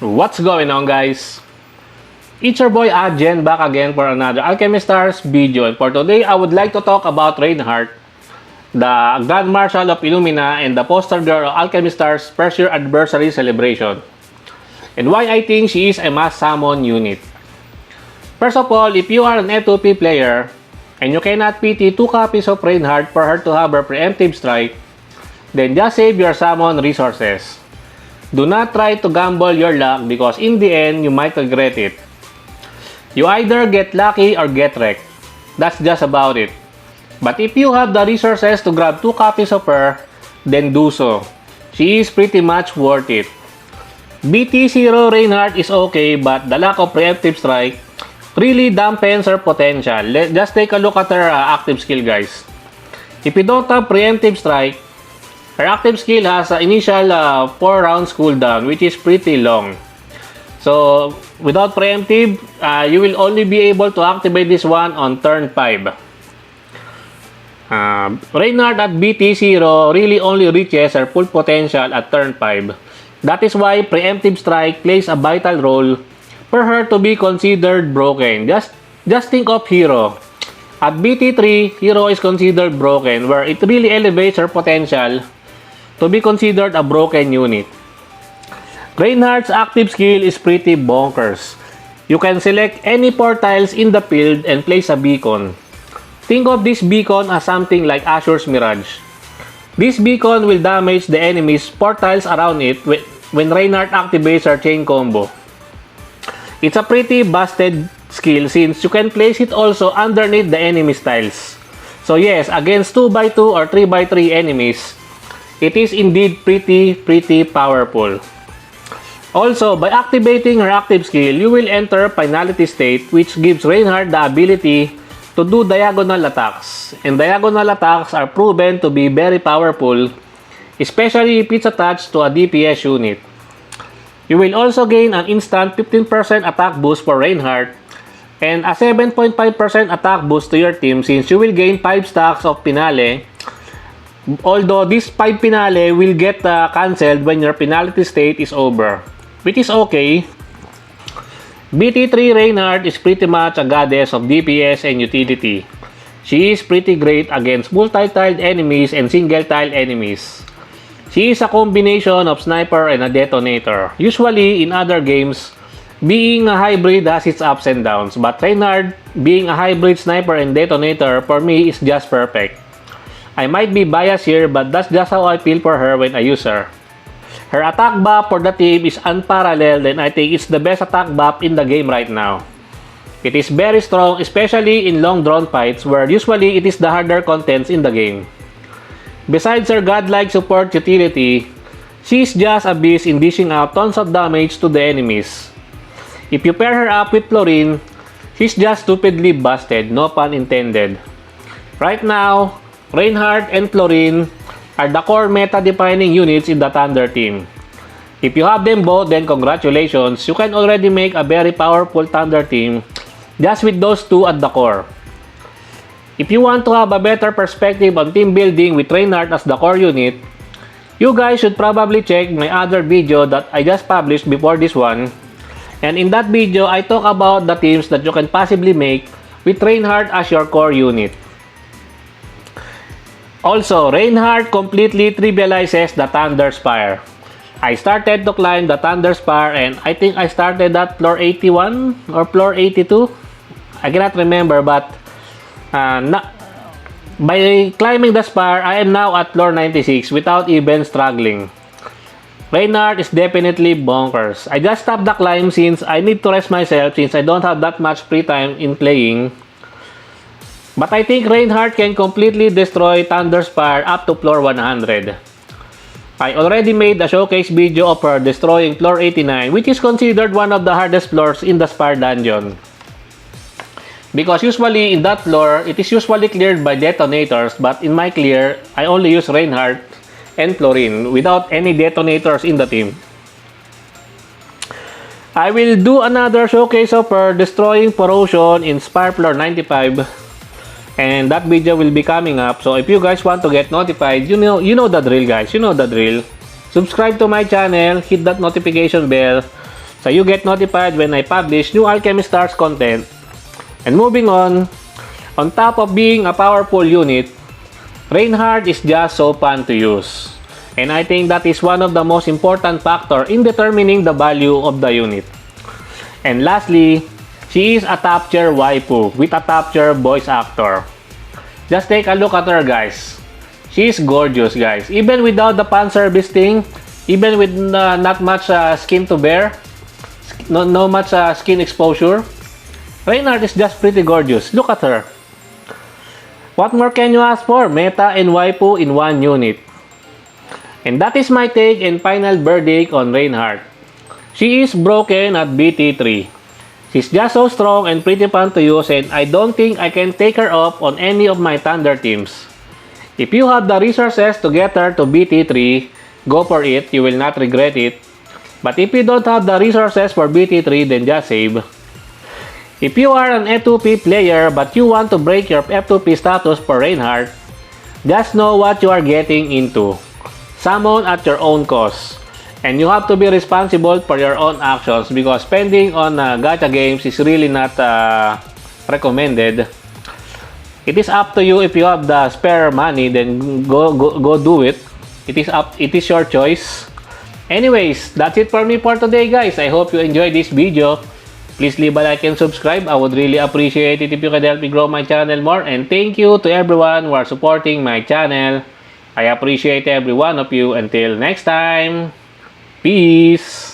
What's going on, guys? It's your boy Adjen back again for another Alchemy Stars video, and for today I would like to talk about Reinhardt, the Grand Marshal of Illumina and the poster girl of Alchemy Stars' first year anniversary celebration, and why I think she is a must summon unit. First of all, if you are an F2P player and you cannot PT 2 copies of Reinhardt for her to have her preemptive strike, then just save your summon resources. Do not try to gamble your luck because in the end, you might regret it. You either get lucky or get wrecked. That's just about it. But if you have the resources to grab 2 copies of her, then do so. She is pretty much worth it. BT0 Reinhardt is okay, but the lack of preemptive strike really dampens her potential. Just take a look at her active skill, guys. If you don't have preemptive strike, her active skill has an initial 4 rounds cooldown, which is pretty long. So, without preemptive, you will only be able to activate this one on turn 5. Reinhardt at BT0 really only reaches her full potential at turn 5. That is why preemptive strike plays a vital role for her to be considered broken. Just think of Hero. At BT3, Hero is considered broken, where it really elevates her potential to be considered a broken unit. Reinhardt's active skill is pretty bonkers. You can select any portals in the field and place a beacon. Think of this beacon as something like Asher's Mirage. This beacon will damage the enemy's portals around it when Reinhardt activates her chain combo. It's a pretty busted skill since you can place it also underneath the enemy tiles. So yes, against 2x2 or 3x3 enemies, it is indeed pretty powerful. Also, by activating her active skill, you will enter finality state, which gives Reinhardt the ability to do diagonal attacks. And diagonal attacks are proven to be very powerful, especially if it's attached to a DPS unit. You will also gain an instant 15% attack boost for Reinhardt and a 7.5% attack boost to your team since you will gain 5 stacks of Finale. Although this 5 Finale will get cancelled when your penalty state is over, which is okay. BT3 Reinhardt is pretty much a goddess of DPS and utility. She is pretty great against multi-tiled enemies and single-tiled enemies. She is a combination of sniper and a detonator. Usually in other games, being a hybrid has its ups and downs, but Reinhardt being a hybrid sniper and detonator for me is just perfect. I might be biased here, but that's just how I feel for her when I use her. Her attack buff for the team is unparalleled and I think it's the best attack buff in the game right now. It is very strong, especially in long drawn fights where usually it is the harder contents in the game. Besides her godlike support utility, she is just a beast in dishing out tons of damage to the enemies. If you pair her up with Florine, she's just stupidly busted, no pun intended. Right now, Reinhardt and Florine are the core meta-defining units in the Thunder team. If you have them both, then congratulations, you can already make a very powerful Thunder team just with those two at the core. If you want to have a better perspective on team building with Reinhardt as the core unit, you guys should probably check my other video that I just published before this one. And in that video, I talk about the teams that you can possibly make with Reinhardt as your core unit. Also, Reinhardt completely trivializes the Thunder Spire. I started to climb the Thunder Spire and I think I started at floor 81 or floor 82. I cannot remember, but by climbing the Spire, I am now at floor 96 without even struggling. Reinhardt is definitely bonkers. I just stopped the climb since I need to rest myself since I don't have that much free time in playing. But I think Reinhardt can completely destroy Thunder Spire up to floor 100. I already made a showcase video of her destroying floor 89, which is considered one of the hardest floors in the Spire dungeon. Because usually in that floor, it is usually cleared by detonators, but in my clear, I only use Reinhardt and Florine without any detonators in the team. I will do another showcase of her destroying Corrosion in Spire floor 95. And that video will be coming up. So if you guys want to get notified, you know the drill, guys. You know the drill. Subscribe to my channel, hit that notification bell so you get notified when I publish new Alchemy Stars content. And moving on top of being a powerful unit, Reinhardt is just so fun to use. And I think that is one of the most important factor in determining the value of the unit. And lastly, she is a top tier waifu with a top tier voice actor. Just take a look at her, guys. She is gorgeous, guys. Even without the fan service thing, even with not much skin to bear, no much skin exposure, Reinhardt is just pretty gorgeous. Look at her. What more can you ask for? Meta and waifu in one unit. And that is my take and final verdict on Reinhardt. She is broken at BT3. She's just so strong and pretty fun to use, and I don't think I can take her off on any of my Thunder teams. If you have the resources to get her to BT3, go for it, you will not regret it. But if you don't have the resources for BT3, then just save. If you are an F2P player but you want to break your F2P status for Reinhardt, just know what you are getting into. Summon at your own cost. And you have to be responsible for your own actions because spending on gacha games is really not recommended. It is up to you. If you have the spare money, then go do it. It is your choice. Anyways, that's it for me for today, guys. I hope you enjoyed this video. Please leave a like and subscribe. I would really appreciate it if you could help me grow my channel more. And thank you to everyone who are supporting my channel. I appreciate every one of you. Until next time, peace!